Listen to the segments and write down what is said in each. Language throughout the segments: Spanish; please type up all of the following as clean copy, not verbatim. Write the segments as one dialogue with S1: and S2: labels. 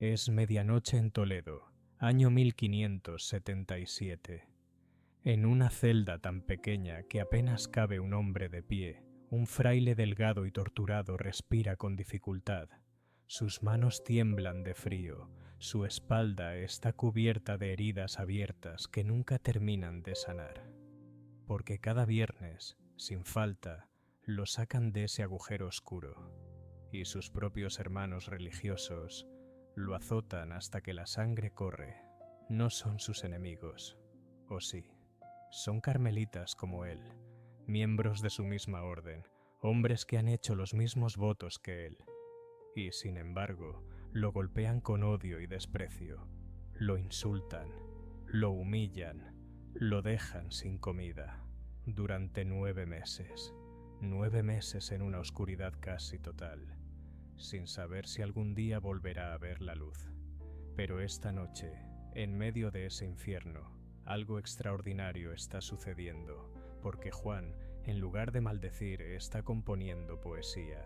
S1: Es medianoche en Toledo, año 1577. En una celda tan pequeña que apenas cabe un hombre de pie, un fraile delgado y torturado respira con dificultad. Sus manos tiemblan de frío, su espalda está cubierta de heridas abiertas que nunca terminan de sanar. Porque cada viernes, sin falta, lo sacan de ese agujero oscuro, y sus propios hermanos religiosos lo azotan hasta que la sangre corre. No son sus enemigos, ¿o sí? Son carmelitas como él, miembros de su misma orden, hombres que han hecho los mismos votos que él. Y sin embargo, lo golpean con odio y desprecio, lo insultan, lo humillan, lo dejan sin comida, durante 9 meses. 9 meses en una oscuridad casi total, sin saber si algún día volverá a ver la luz. Pero esta noche, en medio de ese infierno, algo extraordinario está sucediendo, porque Juan, en lugar de maldecir, está componiendo poesía.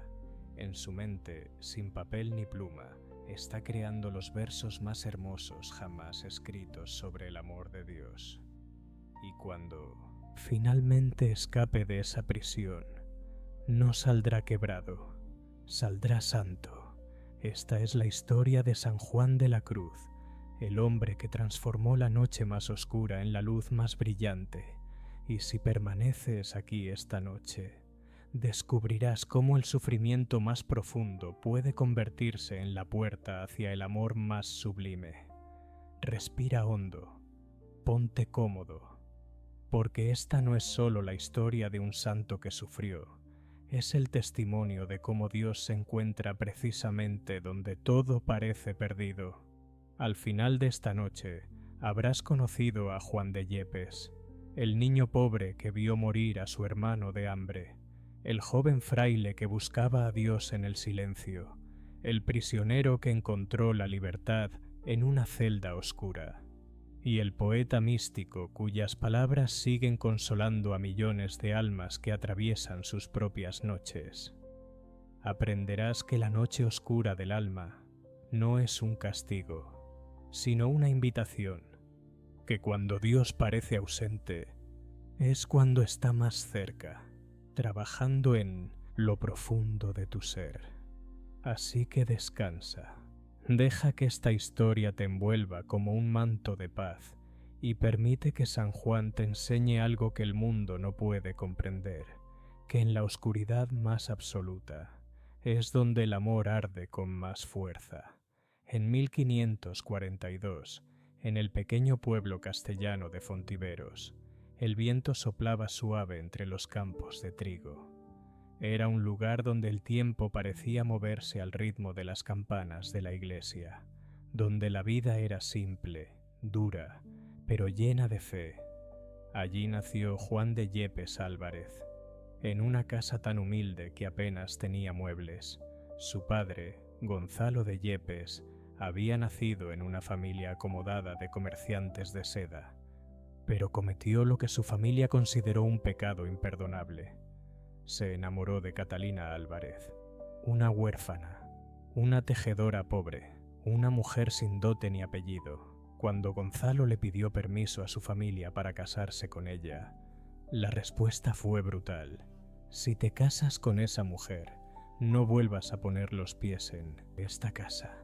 S1: En su mente, sin papel ni pluma, está creando los versos más hermosos jamás escritos sobre el amor de Dios. Y cuando finalmente escape de esa prisión, no saldrá quebrado, saldrá santo. Esta es la historia de San Juan de la Cruz, el hombre que transformó la noche más oscura en la luz más brillante. Y si permaneces aquí esta noche, descubrirás cómo el sufrimiento más profundo puede convertirse en la puerta hacia el amor más sublime. Respira hondo, ponte cómodo, porque esta no es solo la historia de un santo que sufrió, es el testimonio de cómo Dios se encuentra precisamente donde todo parece perdido. Al final de esta noche habrás conocido a Juan de Yepes, el niño pobre que vio morir a su hermano de hambre, el joven fraile que buscaba a Dios en el silencio, el prisionero que encontró la libertad en una celda oscura, y el poeta místico cuyas palabras siguen consolando a millones de almas que atraviesan sus propias noches. Aprenderás que la noche oscura del alma no es un castigo, sino una invitación, que cuando Dios parece ausente, es cuando está más cerca, trabajando en lo profundo de tu ser. Así que descansa, deja que esta historia te envuelva como un manto de paz y permite que San Juan te enseñe algo que el mundo no puede comprender, que en la oscuridad más absoluta es donde el amor arde con más fuerza. En 1542, en el pequeño pueblo castellano de Fontiveros, el viento soplaba suave entre los campos de trigo. Era un lugar donde el tiempo parecía moverse al ritmo de las campanas de la iglesia, donde la vida era simple, dura, pero llena de fe. Allí nació Juan de Yepes Álvarez, en una casa tan humilde que apenas tenía muebles. Su padre, Gonzalo de Yepes, había nacido en una familia acomodada de comerciantes de seda, pero cometió lo que su familia consideró un pecado imperdonable. Se enamoró de Catalina Álvarez, una huérfana, una tejedora pobre, una mujer sin dote ni apellido. Cuando Gonzalo le pidió permiso a su familia para casarse con ella, la respuesta fue brutal: si te casas con esa mujer, no vuelvas a poner los pies en esta casa.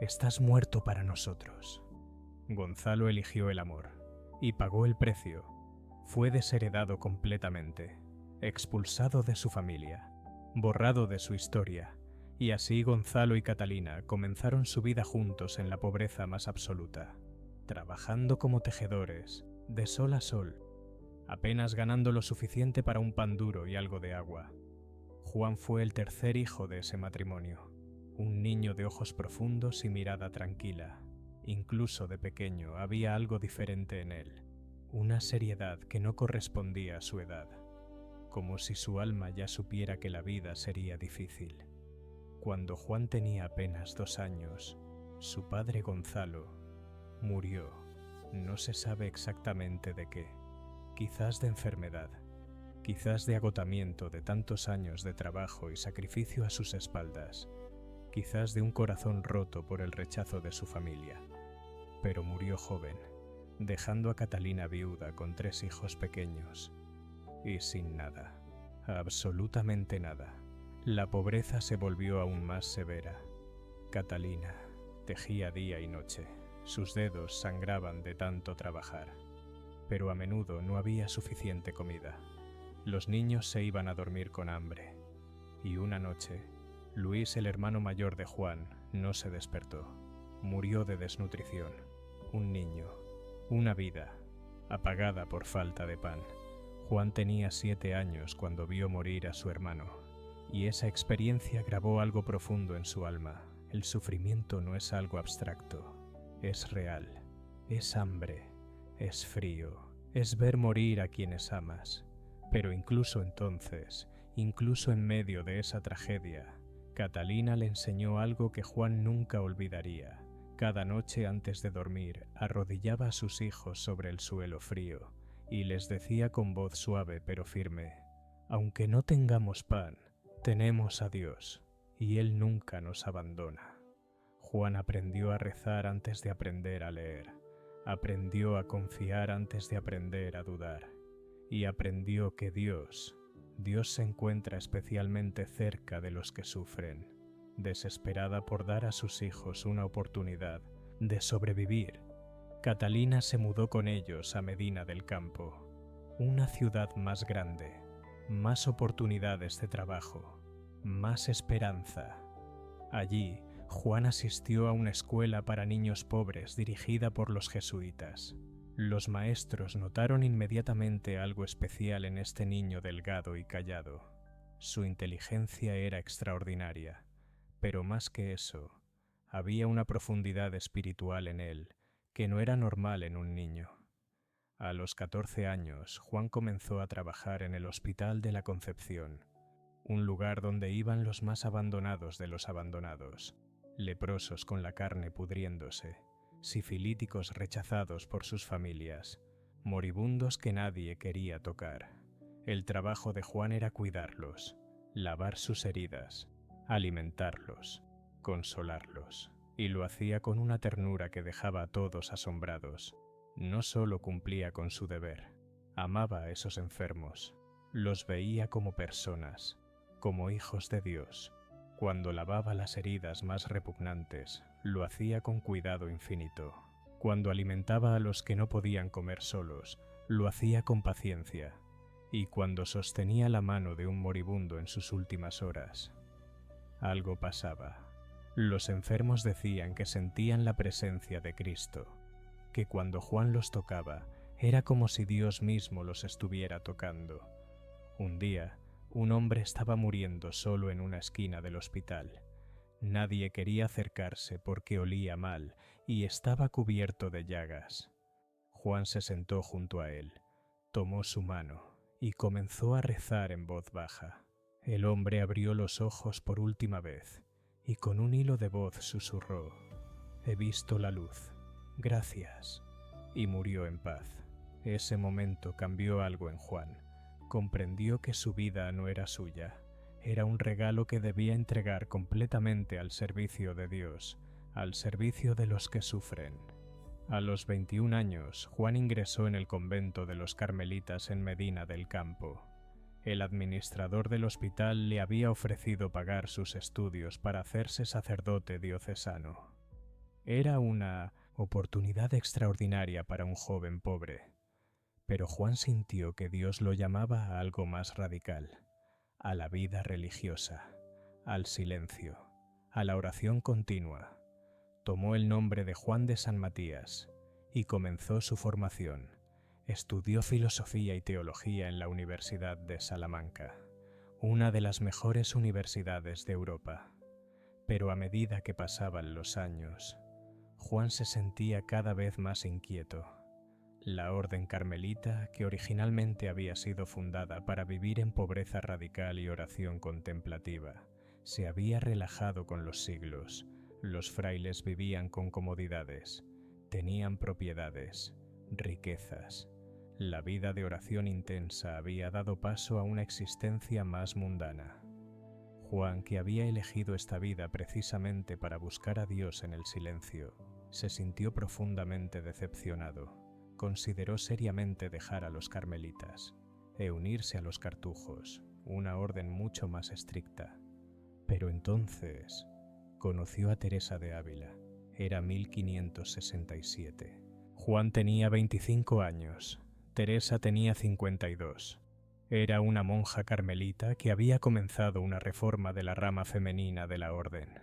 S1: Estás muerto para nosotros. Gonzalo eligió el amor y pagó el precio. Fue desheredado completamente, expulsado de su familia, borrado de su historia, y así Gonzalo y Catalina comenzaron su vida juntos en la pobreza más absoluta, trabajando como tejedores, de sol a sol, apenas ganando lo suficiente para un pan duro y algo de agua. Juan fue el tercer hijo de ese matrimonio, un niño de ojos profundos y mirada tranquila. Incluso de pequeño había algo diferente en él, una seriedad que no correspondía a su edad, como si su alma ya supiera que la vida sería difícil. Cuando Juan tenía apenas 2 años, su padre Gonzalo murió. No se sabe exactamente de qué, quizás de enfermedad, quizás de agotamiento de tantos años de trabajo y sacrificio a sus espaldas, quizás de un corazón roto por el rechazo de su familia. Pero murió joven, dejando a Catalina viuda con 3 hijos pequeños y sin nada, absolutamente nada. La pobreza se volvió aún más severa. Catalina tejía día y noche. Sus dedos sangraban de tanto trabajar, pero a menudo no había suficiente comida. Los niños se iban a dormir con hambre, y una noche, Luis, el hermano mayor de Juan, no se despertó. Murió de desnutrición. Un niño, una vida, apagada por falta de pan. Juan tenía 7 años cuando vio morir a su hermano, y esa experiencia grabó algo profundo en su alma. El sufrimiento no es algo abstracto, es real, es hambre, es frío, es ver morir a quienes amas. Pero incluso entonces, incluso en medio de esa tragedia, Catalina le enseñó algo que Juan nunca olvidaría. Cada noche antes de dormir, arrodillaba a sus hijos sobre el suelo frío y les decía con voz suave pero firme: aunque no tengamos pan, tenemos a Dios, y Él nunca nos abandona. Juan aprendió a rezar antes de aprender a leer, aprendió a confiar antes de aprender a dudar, y aprendió que Dios se encuentra especialmente cerca de los que sufren. Desesperada por dar a sus hijos una oportunidad de sobrevivir, Catalina se mudó con ellos a Medina del Campo, una ciudad más grande, más oportunidades de trabajo, más esperanza. Allí, Juan asistió a una escuela para niños pobres dirigida por los jesuitas. Los maestros notaron inmediatamente algo especial en este niño delgado y callado. Su inteligencia era extraordinaria, pero más que eso, había una profundidad espiritual en él que no era normal en un niño. A los 14 años, Juan comenzó a trabajar en el Hospital de la Concepción, un lugar donde iban los más abandonados de los abandonados, leprosos con la carne pudriéndose, sifilíticos rechazados por sus familias, moribundos que nadie quería tocar. El trabajo de Juan era cuidarlos, lavar sus heridas, alimentarlos, consolarlos, y lo hacía con una ternura que dejaba a todos asombrados. No solo cumplía con su deber, amaba a esos enfermos, los veía como personas, como hijos de Dios. Cuando lavaba las heridas más repugnantes, lo hacía con cuidado infinito. Cuando alimentaba a los que no podían comer solos, lo hacía con paciencia. Y cuando sostenía la mano de un moribundo en sus últimas horas, algo pasaba. Los enfermos decían que sentían la presencia de Cristo, que cuando Juan los tocaba, era como si Dios mismo los estuviera tocando. Un día, un hombre estaba muriendo solo en una esquina del hospital. Nadie quería acercarse porque olía mal y estaba cubierto de llagas. Juan se sentó junto a él, tomó su mano y comenzó a rezar en voz baja. El hombre abrió los ojos por última vez y con un hilo de voz susurró: «He visto la luz, gracias», y murió en paz. Ese momento cambió algo en Juan. Comprendió que su vida no era suya, era un regalo que debía entregar completamente al servicio de Dios, al servicio de los que sufren. A los 21 años, Juan ingresó en el convento de los Carmelitas en Medina del Campo. El administrador del hospital le había ofrecido pagar sus estudios para hacerse sacerdote diocesano. Era una oportunidad extraordinaria para un joven pobre, pero Juan sintió que Dios lo llamaba a algo más radical, a la vida religiosa, al silencio, a la oración continua. Tomó el nombre de Juan de San Matías y comenzó su formación. Estudió filosofía y teología en la Universidad de Salamanca, una de las mejores universidades de Europa. Pero a medida que pasaban los años, Juan se sentía cada vez más inquieto. La orden carmelita, que originalmente había sido fundada para vivir en pobreza radical y oración contemplativa, se había relajado con los siglos. Los frailes vivían con comodidades, tenían propiedades, riquezas. La vida de oración intensa había dado paso a una existencia más mundana. Juan, que había elegido esta vida precisamente para buscar a Dios en el silencio, se sintió profundamente decepcionado. Consideró seriamente dejar a los carmelitas e unirse a los cartujos, una orden mucho más estricta. Pero entonces conoció a Teresa de Ávila. Era 1567. Juan tenía 25 años, Teresa tenía 52. Era una monja carmelita que había comenzado una reforma de la rama femenina de la orden,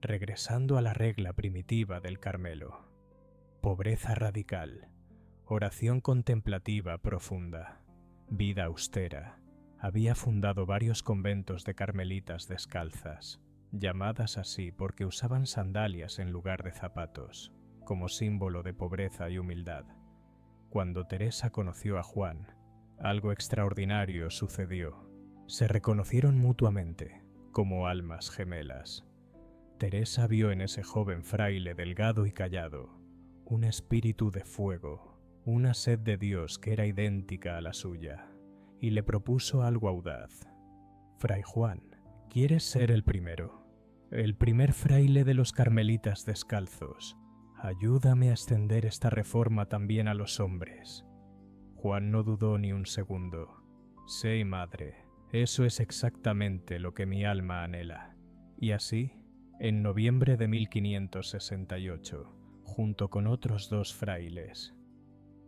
S1: regresando a la regla primitiva del Carmelo. Pobreza radical, oración contemplativa profunda, vida austera. Había fundado varios conventos de carmelitas descalzas, llamadas así porque usaban sandalias en lugar de zapatos, como símbolo de pobreza y humildad. Cuando Teresa conoció a Juan, algo extraordinario sucedió. Se reconocieron mutuamente como almas gemelas. Teresa vio en ese joven fraile delgado y callado un espíritu de fuego, una sed de Dios que era idéntica a la suya, y le propuso algo audaz. Fray Juan, ¿quieres ser el primero? El primer fraile de los carmelitas descalzos. Ayúdame a extender esta reforma también a los hombres. Juan no dudó ni un segundo. Sí, madre, eso es exactamente lo que mi alma anhela. Y así, en noviembre de 1568, junto con otros 2 frailes,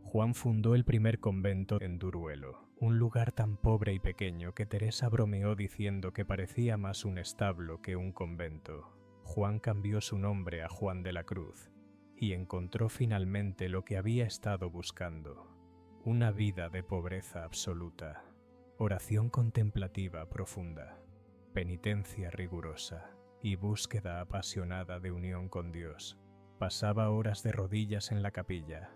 S1: Juan fundó el primer convento en Duruelo, un lugar tan pobre y pequeño que Teresa bromeó diciendo que parecía más un establo que un convento. Juan cambió su nombre a Juan de la Cruz y encontró finalmente lo que había estado buscando: una vida de pobreza absoluta, oración contemplativa profunda, penitencia rigurosa y búsqueda apasionada de unión con Dios. Pasaba horas de rodillas en la capilla,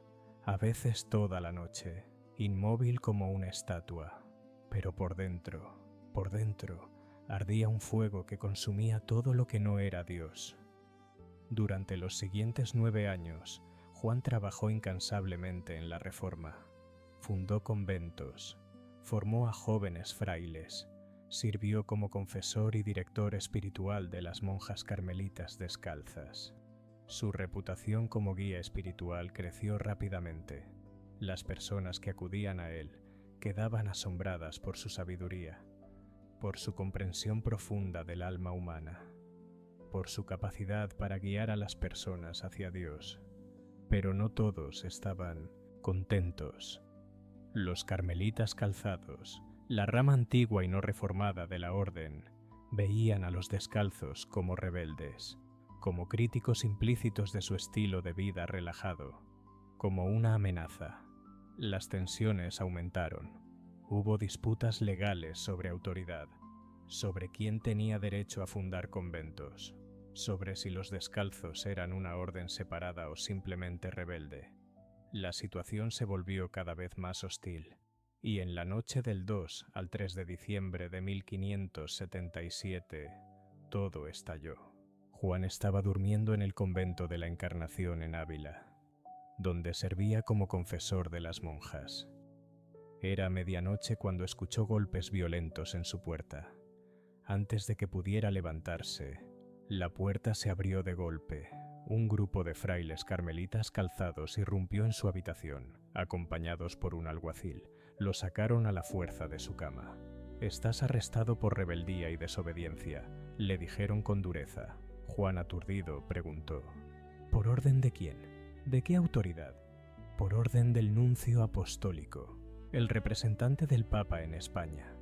S1: a veces toda la noche, inmóvil como una estatua, pero por dentro, ardía un fuego que consumía todo lo que no era Dios. Durante los siguientes 9 años, Juan trabajó incansablemente en la reforma. Fundó conventos, formó a jóvenes frailes, sirvió como confesor y director espiritual de las monjas carmelitas descalzas. Su reputación como guía espiritual creció rápidamente. Las personas que acudían a él quedaban asombradas por su sabiduría, por su comprensión profunda del alma humana, por su capacidad para guiar a las personas hacia Dios. Pero no todos estaban contentos. Los carmelitas calzados, la rama antigua y no reformada de la orden, veían a los descalzos como rebeldes, como críticos implícitos de su estilo de vida relajado, como una amenaza. Las tensiones aumentaron. Hubo disputas legales sobre autoridad, sobre quién tenía derecho a fundar conventos, sobre si los descalzos eran una orden separada o simplemente rebelde. La situación se volvió cada vez más hostil, y en la noche del 2 al 3 de diciembre de 1577, todo estalló. Juan estaba durmiendo en el convento de la Encarnación en Ávila, donde servía como confesor de las monjas. Era medianoche cuando escuchó golpes violentos en su puerta. Antes de que pudiera levantarse, la puerta se abrió de golpe. Un grupo de frailes carmelitas calzados irrumpió en su habitación, acompañados por un alguacil. Lo sacaron a la fuerza de su cama. «Estás arrestado por rebeldía y desobediencia», le dijeron con dureza. Juan, aturdido, preguntó: «¿Por orden de quién? ¿De qué autoridad?» «Por orden del nuncio apostólico, el representante del Papa en España».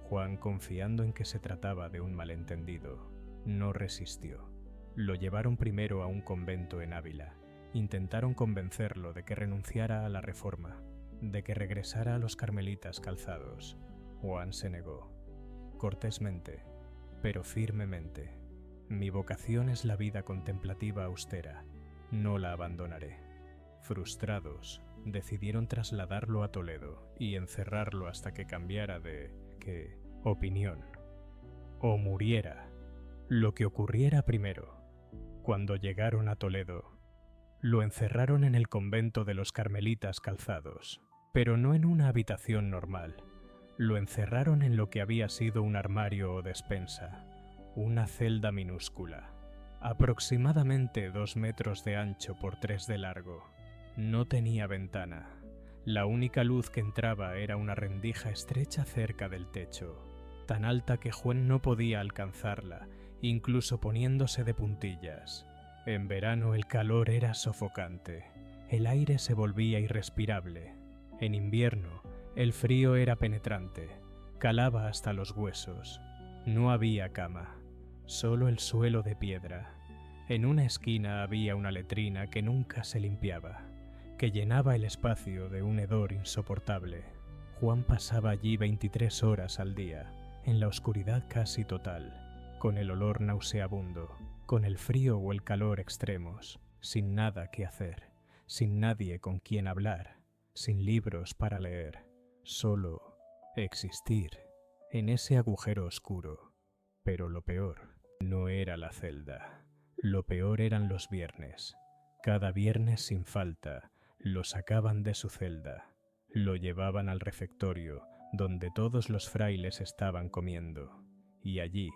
S1: Juan, confiando en que se trataba de un malentendido, no resistió. Lo llevaron primero a un convento en Ávila. Intentaron convencerlo de que renunciara a la reforma, de que regresara a los carmelitas calzados. Juan se negó, cortésmente, pero firmemente. «Mi vocación es la vida contemplativa austera. No la abandonaré». Frustrados, decidieron trasladarlo a Toledo y encerrarlo hasta que cambiara de opinión o muriera. Lo que ocurriera primero. Cuando llegaron a Toledo, lo encerraron en el convento de los carmelitas calzados, pero no en una habitación normal. Lo encerraron en lo que había sido un armario o despensa. Una celda minúscula, aproximadamente 2 metros de ancho por 3 de largo. No tenía ventana. La única luz que entraba era una rendija estrecha cerca del techo, tan alta que Juan no podía alcanzarla, incluso poniéndose de puntillas. En verano el calor era sofocante. El aire se volvía irrespirable. En invierno el frío era penetrante, calaba hasta los huesos. No había cama, solo el suelo de piedra. En una esquina había una letrina que nunca se limpiaba, que llenaba el espacio de un hedor insoportable. Juan pasaba allí 23 horas al día, en la oscuridad casi total, con el olor nauseabundo, con el frío o el calor extremos, sin nada que hacer, sin nadie con quien hablar, sin libros para leer, solo existir en ese agujero oscuro. Pero lo peor no era la celda, lo peor eran los viernes. Cada viernes sin falta lo sacaban de su celda, lo llevaban al refectorio donde todos los frailes estaban comiendo, y allí,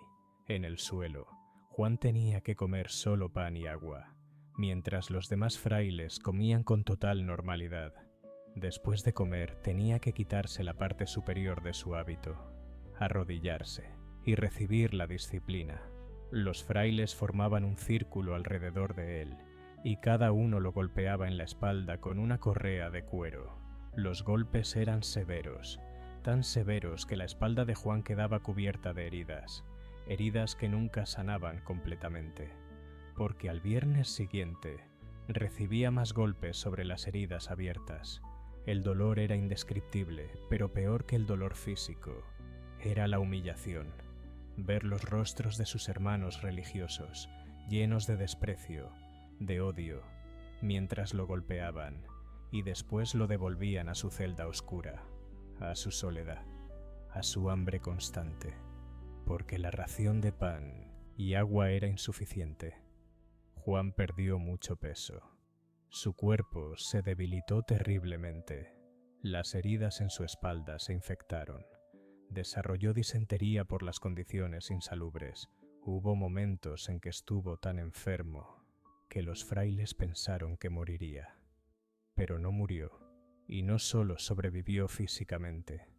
S1: en el suelo, Juan tenía que comer solo pan y agua, mientras los demás frailes comían con total normalidad. Después de comer tenía que quitarse la parte superior de su hábito, arrodillarse y recibir la disciplina. Los frailes formaban un círculo alrededor de él y cada uno lo golpeaba en la espalda con una correa de cuero. Los golpes eran severos, tan severos que la espalda de Juan quedaba cubierta de heridas, heridas que nunca sanaban completamente, porque al viernes siguiente recibía más golpes sobre las heridas abiertas. El dolor era indescriptible, pero peor que el dolor físico era la humillación. Ver los rostros de sus hermanos religiosos, llenos de desprecio, de odio, mientras lo golpeaban, y después lo devolvían a su celda oscura, a su soledad, a su hambre constante, porque la ración de pan y agua era insuficiente. Juan perdió mucho peso. Su cuerpo se debilitó terriblemente. Las heridas en su espalda se infectaron. Desarrolló disentería por las condiciones insalubres. Hubo momentos en que estuvo tan enfermo que los frailes pensaron que moriría. Pero no murió, y no solo sobrevivió físicamente.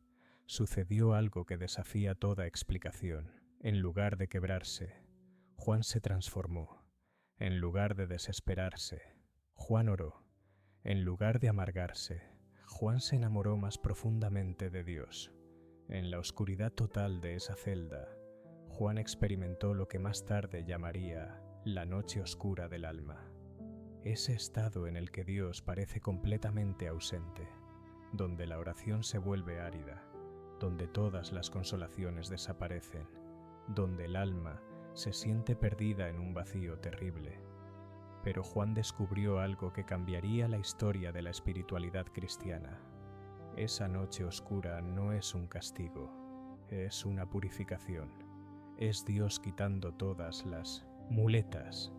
S1: Sucedió algo que desafía toda explicación. En lugar de quebrarse, Juan se transformó. En lugar de desesperarse, Juan oró. En lugar de amargarse, Juan se enamoró más profundamente de Dios. En la oscuridad total de esa celda, Juan experimentó lo que más tarde llamaría la noche oscura del alma. Ese estado en el que Dios parece completamente ausente, donde la oración se vuelve árida, donde todas las consolaciones desaparecen, donde el alma se siente perdida en un vacío terrible. Pero Juan descubrió algo que cambiaría la historia de la espiritualidad cristiana. Esa noche oscura no es un castigo, es una purificación. Es Dios quitando todas las muletas,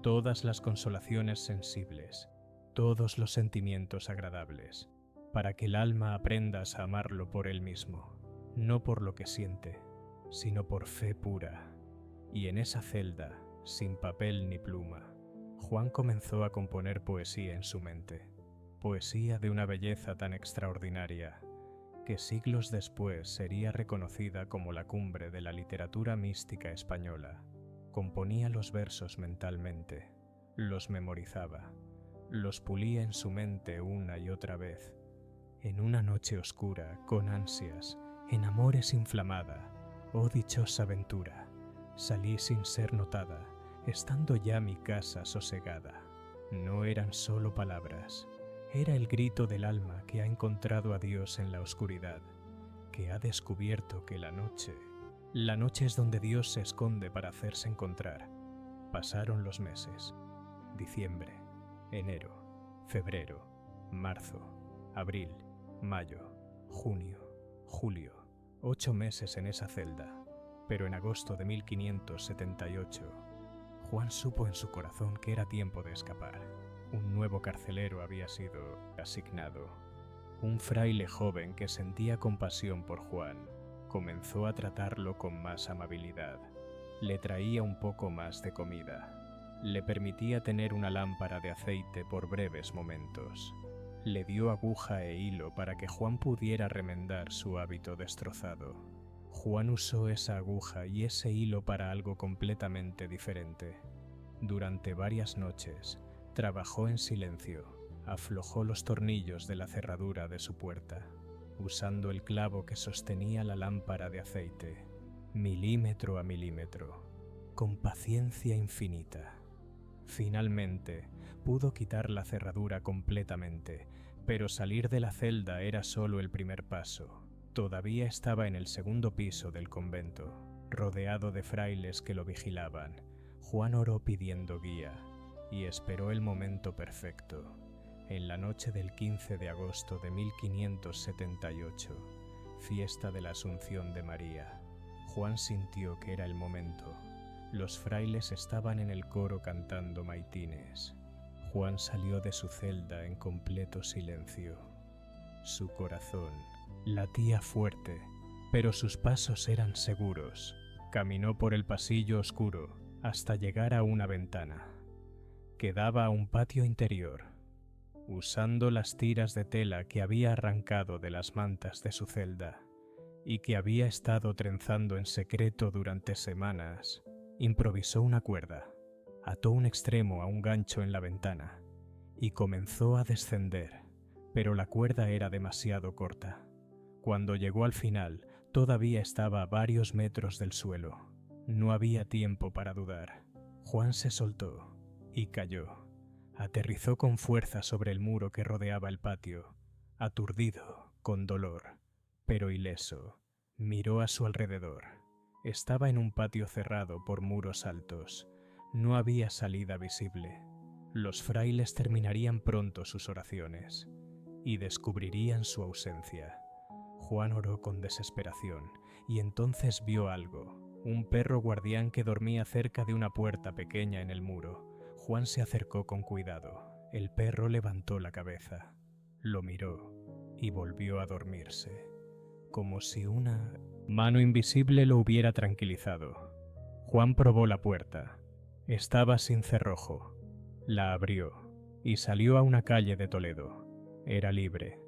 S1: todas las consolaciones sensibles, todos los sentimientos agradables, para que el alma aprenda a amarlo por él mismo, no por lo que siente, sino por fe pura. Y en esa celda, sin papel ni pluma, Juan comenzó a componer poesía en su mente, poesía de una belleza tan extraordinaria que siglos después sería reconocida como la cumbre de la literatura mística española. Componía los versos mentalmente, los memorizaba, los pulía en su mente una y otra vez. En una noche oscura, con ansias, en amores inflamada, oh dichosa aventura, salí sin ser notada, estando ya mi casa sosegada. No eran solo palabras, era el grito del alma que ha encontrado a Dios en la oscuridad, que ha descubierto que la noche es donde Dios se esconde para hacerse encontrar. Pasaron los meses, diciembre, enero, febrero, marzo, abril, mayo, junio, julio, 8 meses en esa celda, pero en agosto de 1578, Juan supo en su corazón que era tiempo de escapar. Un nuevo carcelero había sido asignado. Un fraile joven que sentía compasión por Juan comenzó a tratarlo con más amabilidad. Le traía un poco más de comida. Le permitía tener una lámpara de aceite por breves momentos. Le dio aguja e hilo para que Juan pudiera remendar su hábito destrozado. Juan usó esa aguja y ese hilo para algo completamente diferente. Durante varias noches, trabajó en silencio, aflojó los tornillos de la cerradura de su puerta, usando el clavo que sostenía la lámpara de aceite, milímetro a milímetro, con paciencia infinita. Finalmente, pudo quitar la cerradura completamente, pero salir de la celda era solo el primer paso. Todavía estaba en el segundo piso del convento, rodeado de frailes que lo vigilaban. Juan oró pidiendo guía y esperó el momento perfecto. En la noche del 15 de agosto de 1578, fiesta de la Asunción de María, Juan sintió que era el momento. Los frailes estaban en el coro cantando maitines. Juan salió de su celda en completo silencio. Su corazón latía fuerte, pero sus pasos eran seguros. Caminó por el pasillo oscuro hasta llegar a una ventana que daba a un patio interior. Usando las tiras de tela que había arrancado de las mantas de su celda y que había estado trenzando en secreto durante semanas, improvisó una cuerda, ató un extremo a un gancho en la ventana y comenzó a descender, pero la cuerda era demasiado corta. Cuando llegó al final, todavía estaba a varios metros del suelo. No había tiempo para dudar. Juan se soltó y cayó. Aterrizó con fuerza sobre el muro que rodeaba el patio, aturdido, con dolor, pero ileso. Miró a su alrededor. Estaba en un patio cerrado por muros altos. No había salida visible. Los frailes terminarían pronto sus oraciones y descubrirían su ausencia. Juan oró con desesperación y entonces vio algo, un perro guardián que dormía cerca de una puerta pequeña en el muro. Juan se acercó con cuidado. El perro levantó la cabeza, lo miró y volvió a dormirse, como si una mano invisible lo hubiera tranquilizado. Juan probó la puerta. Estaba sin cerrojo. La abrió y salió a una calle de Toledo. Era libre,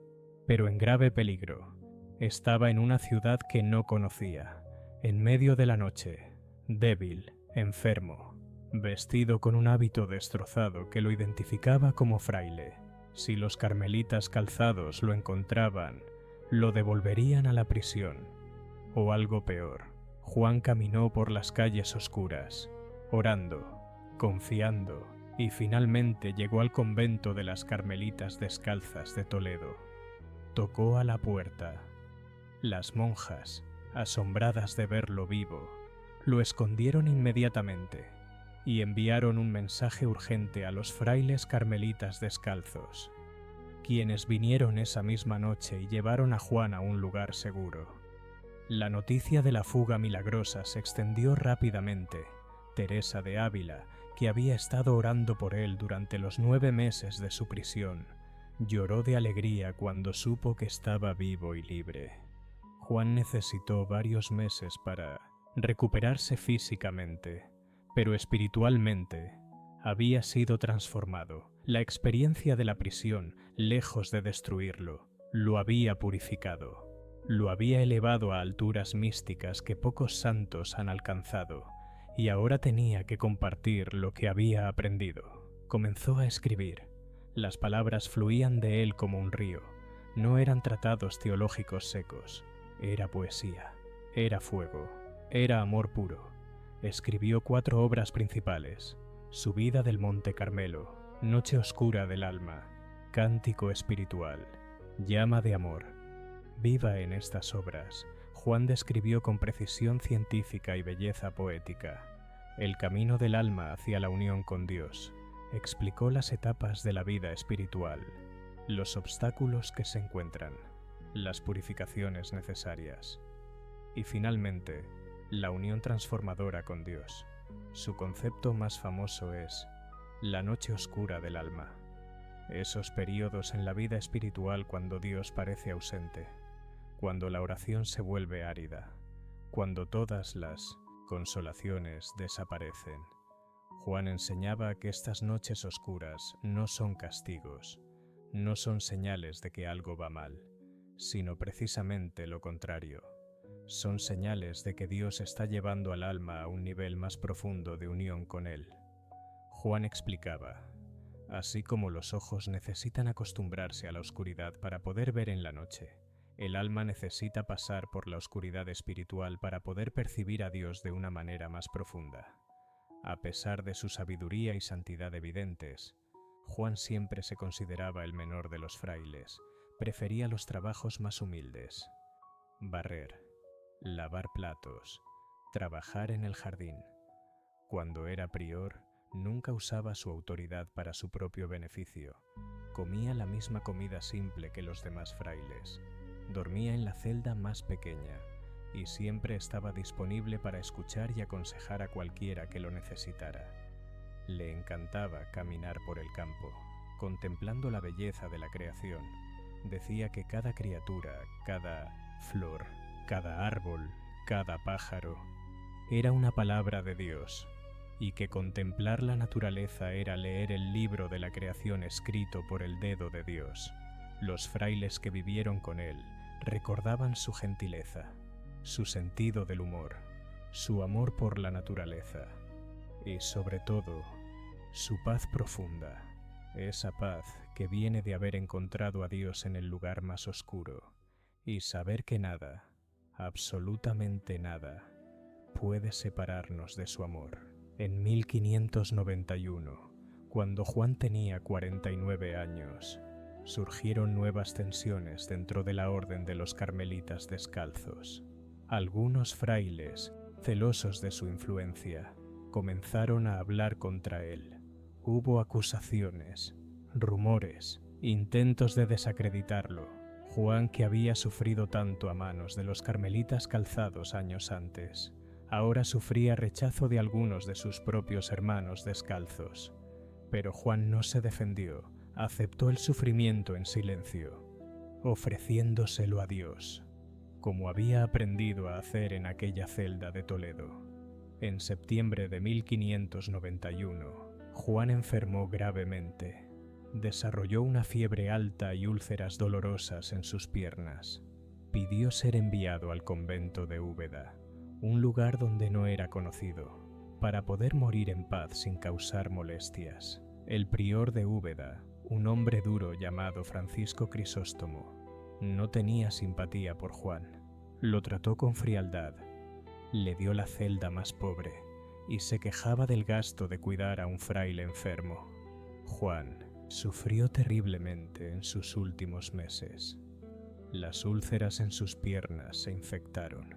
S1: pero en grave peligro. Estaba en una ciudad que no conocía, en medio de la noche, débil, enfermo, vestido con un hábito destrozado que lo identificaba como fraile. Si los carmelitas calzados lo encontraban, lo devolverían a la prisión, o algo peor. Juan caminó por las calles oscuras, orando, confiando, y finalmente llegó al convento de las Carmelitas Descalzas de Toledo. Tocó a la puerta. Las monjas, asombradas de verlo vivo, lo escondieron inmediatamente y enviaron un mensaje urgente a los frailes carmelitas descalzos, quienes vinieron esa misma noche y llevaron a Juan a un lugar seguro. La noticia de la fuga milagrosa se extendió rápidamente. Teresa de Ávila, que había estado orando por él durante los 9 meses de su prisión, lloró de alegría cuando supo que estaba vivo y libre. Juan necesitó varios meses para recuperarse físicamente, pero espiritualmente había sido transformado. La experiencia de la prisión, lejos de destruirlo, lo había purificado. Lo había elevado a alturas místicas que pocos santos han alcanzado, y ahora tenía que compartir lo que había aprendido. Comenzó a escribir. Las palabras fluían de él como un río. No eran tratados teológicos secos. Era poesía, era fuego, era amor puro. Escribió 4 obras principales: Subida del Monte Carmelo, Noche Oscura del Alma, Cántico Espiritual, Llama de Amor. Viva en estas obras, Juan describió con precisión científica y belleza poética el camino del alma hacia la unión con Dios. Explicó las etapas de la vida espiritual, los obstáculos que se encuentran, las purificaciones necesarias y finalmente la unión transformadora con Dios. Su concepto más famoso es la noche oscura del alma, esos periodos en la vida espiritual cuando Dios parece ausente, cuando la oración se vuelve árida, cuando todas las consolaciones desaparecen. Juan enseñaba que estas noches oscuras no son castigos, no son señales de que algo va mal, sino precisamente lo contrario. Son señales de que Dios está llevando al alma a un nivel más profundo de unión con Él. Juan explicaba: así como los ojos necesitan acostumbrarse a la oscuridad para poder ver en la noche, el alma necesita pasar por la oscuridad espiritual para poder percibir a Dios de una manera más profunda. A pesar de su sabiduría y santidad evidentes, Juan siempre se consideraba el menor de los frailes, prefería los trabajos más humildes: barrer, lavar platos, trabajar en el jardín. Cuando era prior, nunca usaba su autoridad para su propio beneficio. Comía la misma comida simple que los demás frailes. Dormía en la celda más pequeña y siempre estaba disponible para escuchar y aconsejar a cualquiera que lo necesitara. Le encantaba caminar por el campo, contemplando la belleza de la creación. Decía que cada criatura, cada flor, cada árbol, cada pájaro, era una palabra de Dios, y que contemplar la naturaleza era leer el libro de la creación escrito por el dedo de Dios. Los frailes que vivieron con él recordaban su gentileza, su sentido del humor, su amor por la naturaleza y, sobre todo, su paz profunda, esa paz que viene de haber encontrado a Dios en el lugar más oscuro y saber que nada, absolutamente nada, puede separarnos de su amor. En 1591, cuando Juan tenía 49 años, surgieron nuevas tensiones dentro de la orden de los carmelitas descalzos. Algunos frailes, celosos de su influencia, comenzaron a hablar contra él. Hubo acusaciones, rumores, intentos de desacreditarlo. Juan, que había sufrido tanto a manos de los carmelitas calzados años antes, ahora sufría rechazo de algunos de sus propios hermanos descalzos. Pero Juan no se defendió, aceptó el sufrimiento en silencio, ofreciéndoselo a Dios, como había aprendido a hacer en aquella celda de Toledo. En septiembre de 1591, Juan enfermó gravemente. Desarrolló una fiebre alta y úlceras dolorosas en sus piernas. Pidió ser enviado al convento de Úbeda, un lugar donde no era conocido, para poder morir en paz sin causar molestias. El prior de Úbeda, un hombre duro llamado Francisco Crisóstomo, no tenía simpatía por Juan. Lo trató con frialdad, le dio la celda más pobre y se quejaba del gasto de cuidar a un fraile enfermo. Juan sufrió terriblemente en sus últimos meses. Las úlceras en sus piernas se infectaron.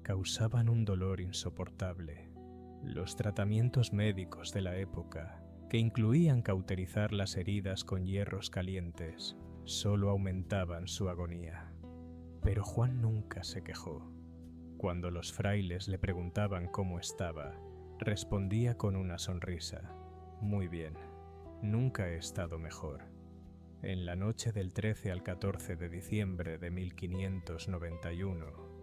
S1: Causaban un dolor insoportable. Los tratamientos médicos de la época, que incluían cauterizar las heridas con hierros calientes, solo aumentaban su agonía. Pero Juan nunca se quejó. Cuando los frailes le preguntaban cómo estaba, respondía con una sonrisa: muy bien, nunca he estado mejor. En la noche del 13 al 14 de diciembre de 1591,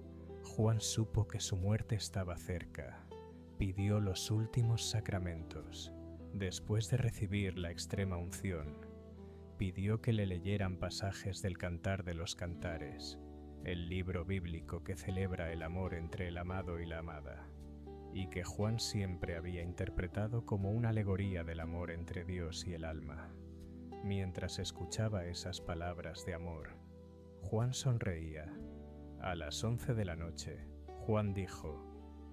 S1: Juan supo que su muerte estaba cerca. Pidió los últimos sacramentos. Después de recibir la extrema unción, pidió que le leyeran pasajes del Cantar de los Cantares, el libro bíblico que celebra el amor entre el amado y la amada, y que Juan siempre había interpretado como una alegoría del amor entre Dios y el alma. Mientras escuchaba esas palabras de amor, Juan sonreía. A las 11 de la noche, Juan dijo: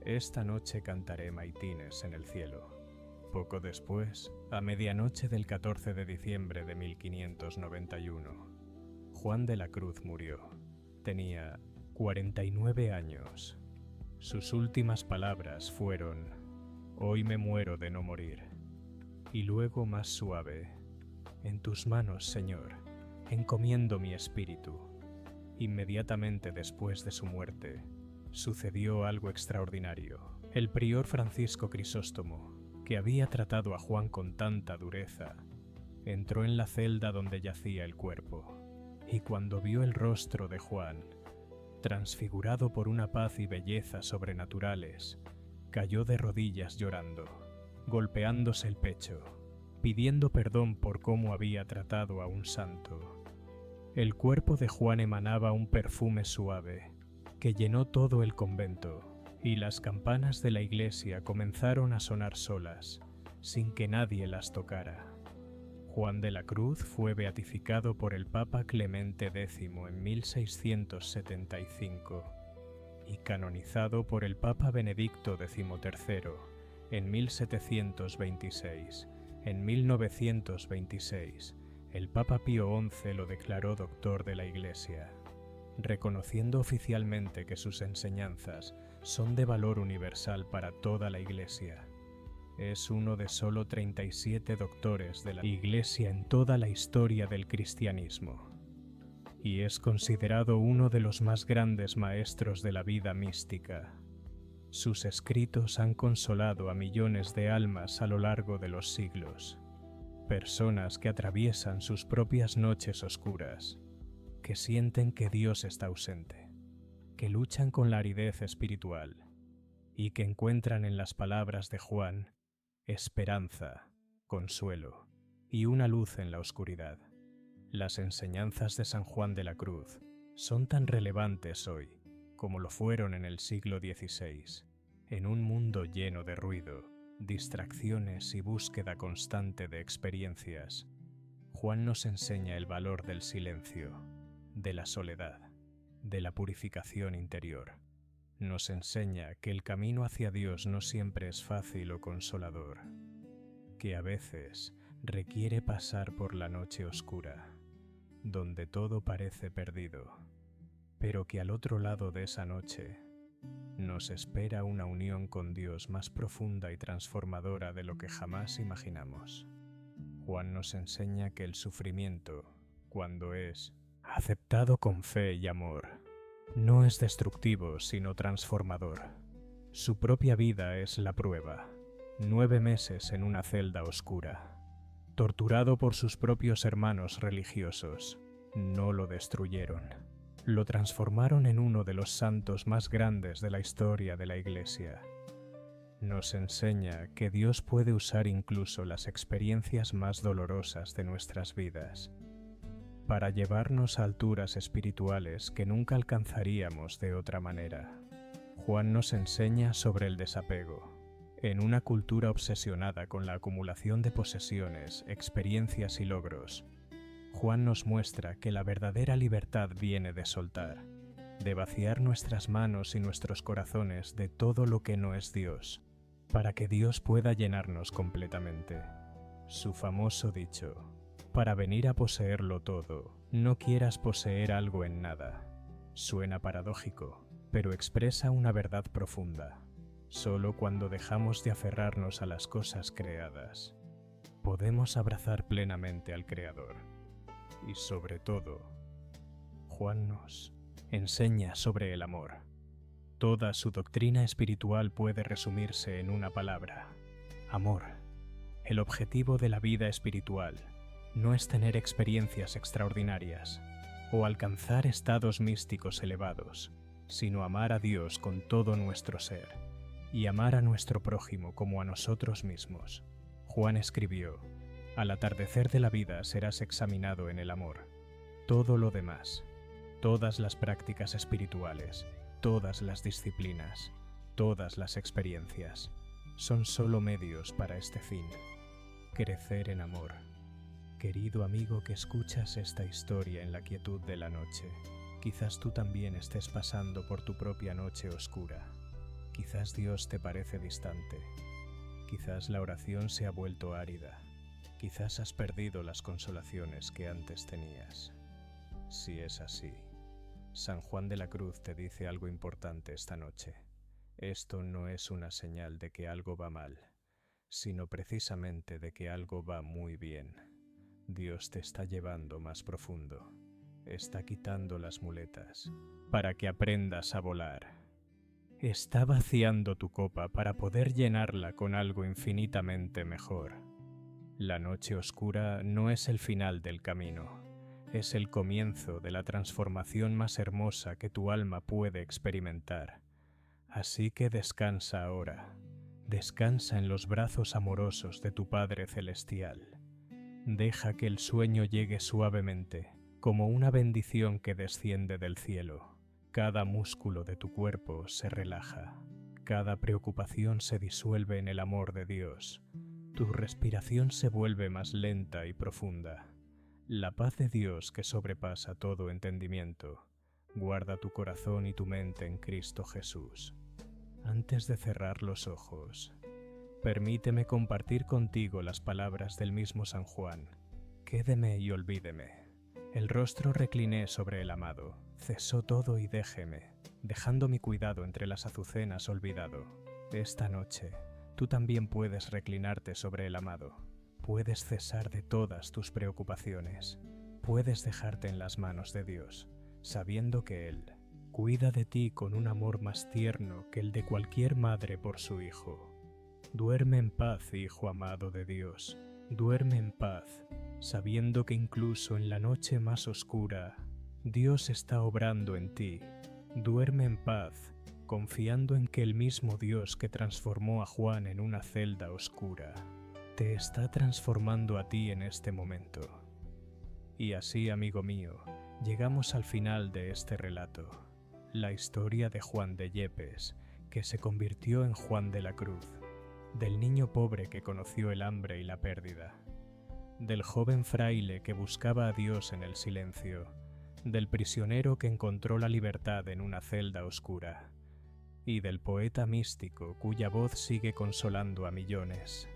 S1: «Esta noche cantaré maitines en el cielo». Poco después, a medianoche del 14 de diciembre de 1591, Juan de la Cruz murió. Tenía 49 años. Sus últimas palabras fueron: «Hoy me muero de no morir». Y luego, más suave: «En tus manos, Señor, encomiendo mi espíritu». Inmediatamente después de su muerte, sucedió algo extraordinario. El prior Francisco Crisóstomo, que había tratado a Juan con tanta dureza, entró en la celda donde yacía el cuerpo, y cuando vio el rostro de Juan, transfigurado por una paz y belleza sobrenaturales, Cayó de rodillas llorando, golpeándose el pecho, pidiendo perdón por cómo había tratado a un santo. El cuerpo de Juan emanaba un perfume suave que llenó todo el convento, y las campanas de la iglesia comenzaron a sonar solas, sin que nadie las tocara. Juan de la Cruz fue beatificado por el Papa Clemente X en 1675 y canonizado por el Papa Benedicto XIII en 1726. En 1926, el Papa Pío XI lo declaró doctor de la Iglesia, reconociendo oficialmente que sus enseñanzas son de valor universal para toda la Iglesia. Es uno de solo 37 doctores de la Iglesia en toda la historia del cristianismo, y es considerado uno de los más grandes maestros de la vida mística. Sus escritos han consolado a millones de almas a lo largo de los siglos, personas que atraviesan sus propias noches oscuras, que sienten que Dios está ausente, que luchan con la aridez espiritual y que encuentran en las palabras de Juan esperanza, consuelo y una luz en la oscuridad. Las enseñanzas de San Juan de la Cruz son tan relevantes hoy como lo fueron en el siglo XVI, en un mundo lleno de ruido, distracciones y búsqueda constante de experiencias. Juan nos enseña el valor del silencio, de la soledad, de la purificación interior. Nos enseña que el camino hacia Dios no siempre es fácil o consolador, que a veces requiere pasar por la noche oscura, donde todo parece perdido, pero que al otro lado de esa noche nos espera una unión con Dios más profunda y transformadora de lo que jamás imaginamos. Juan nos enseña que el sufrimiento, cuando es aceptado con fe y amor, no es destructivo sino transformador. Su propia vida es la prueba. 9 meses en una celda oscura, torturado por sus propios hermanos religiosos, no lo destruyeron. Lo transformaron en uno de los santos más grandes de la historia de la Iglesia. Nos enseña que Dios puede usar incluso las experiencias más dolorosas de nuestras vidas para llevarnos a alturas espirituales que nunca alcanzaríamos de otra manera. Juan nos enseña sobre el desapego. En una cultura obsesionada con la acumulación de posesiones, experiencias y logros, Juan nos muestra que la verdadera libertad viene de soltar, de vaciar nuestras manos y nuestros corazones de todo lo que no es Dios, para que Dios pueda llenarnos completamente. Su famoso dicho: para venir a poseerlo todo, no quieras poseer algo en nada. Suena paradójico, pero expresa una verdad profunda. Solo cuando dejamos de aferrarnos a las cosas creadas, podemos abrazar plenamente al Creador. Y sobre todo, Juan nos enseña sobre el amor. Toda su doctrina espiritual puede resumirse en una palabra: amor. El objetivo de la vida espiritual no es tener experiencias extraordinarias o alcanzar estados místicos elevados, sino amar a Dios con todo nuestro ser y amar a nuestro prójimo como a nosotros mismos. Juan escribió: al atardecer de la vida serás examinado en el amor. Todo lo demás, todas las prácticas espirituales, todas las disciplinas, todas las experiencias, son solo medios para este fin: crecer en amor. Querido amigo que escuchas esta historia en la quietud de la noche, quizás tú también estés pasando por tu propia noche oscura. Quizás Dios te parece distante. Quizás la oración se ha vuelto árida. Quizás has perdido las consolaciones que antes tenías. Si es así, San Juan de la Cruz te dice algo importante esta noche. Esto no es una señal de que algo va mal, sino precisamente de que algo va muy bien. Dios te está llevando más profundo. Está quitando las muletas para que aprendas a volar. Está vaciando tu copa para poder llenarla con algo infinitamente mejor. La noche oscura no es el final del camino, es el comienzo de la transformación más hermosa que tu alma puede experimentar. Así que descansa ahora, descansa en los brazos amorosos de tu Padre Celestial. Deja que el sueño llegue suavemente, como una bendición que desciende del cielo. Cada músculo de tu cuerpo se relaja, cada preocupación se disuelve en el amor de Dios. Tu respiración se vuelve más lenta y profunda. La paz de Dios que sobrepasa todo entendimiento, guarda tu corazón y tu mente en Cristo Jesús. Antes de cerrar los ojos, permíteme compartir contigo las palabras del mismo San Juan. Quédeme y olvídeme. El rostro recliné sobre el amado, cesó todo y déjeme, dejando mi cuidado entre las azucenas olvidado. Esta noche, tú también puedes reclinarte sobre el amado, puedes cesar de todas tus preocupaciones, puedes dejarte en las manos de Dios, sabiendo que Él cuida de ti con un amor más tierno que el de cualquier madre por su hijo. Duerme en paz, hijo amado de Dios, duerme en paz, sabiendo que incluso en la noche más oscura, Dios está obrando en ti. Duerme en paz, confiando en que el mismo Dios que transformó a Juan en una celda oscura, te está transformando a ti en este momento. Y así, amigo mío, llegamos al final de este relato, la historia de Juan de Yepes, que se convirtió en Juan de la Cruz, del niño pobre que conoció el hambre y la pérdida, del joven fraile que buscaba a Dios en el silencio, del prisionero que encontró la libertad en una celda oscura, y del poeta místico cuya voz sigue consolando a millones.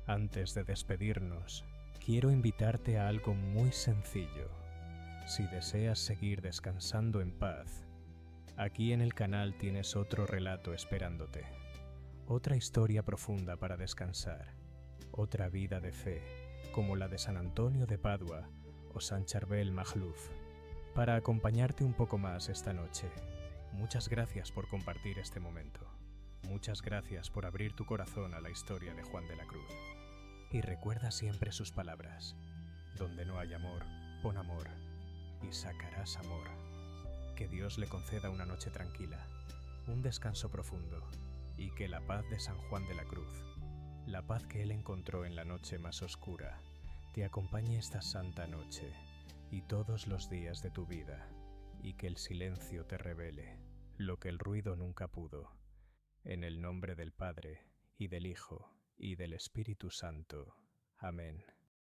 S1: Antes de despedirnos, quiero invitarte a algo muy sencillo. Si deseas seguir descansando en paz, aquí en el canal tienes otro relato esperándote, otra historia profunda para descansar, otra vida de fe, como la de San Antonio de Padua o San Charbel Magluf, para acompañarte un poco más esta noche. Muchas gracias por compartir este momento. Muchas gracias por abrir tu corazón a la historia de Juan de la Cruz. Y recuerda siempre sus palabras: donde no hay amor, pon amor, y sacarás amor. Que Dios le conceda una noche tranquila, un descanso profundo, y que la paz de San Juan de la Cruz, la paz que él encontró en la noche más oscura, te acompañe esta santa noche y todos los días de tu vida, y que el silencio te revele lo que el ruido nunca pudo. En el nombre del Padre, y del Hijo, y del Espíritu Santo. Amén.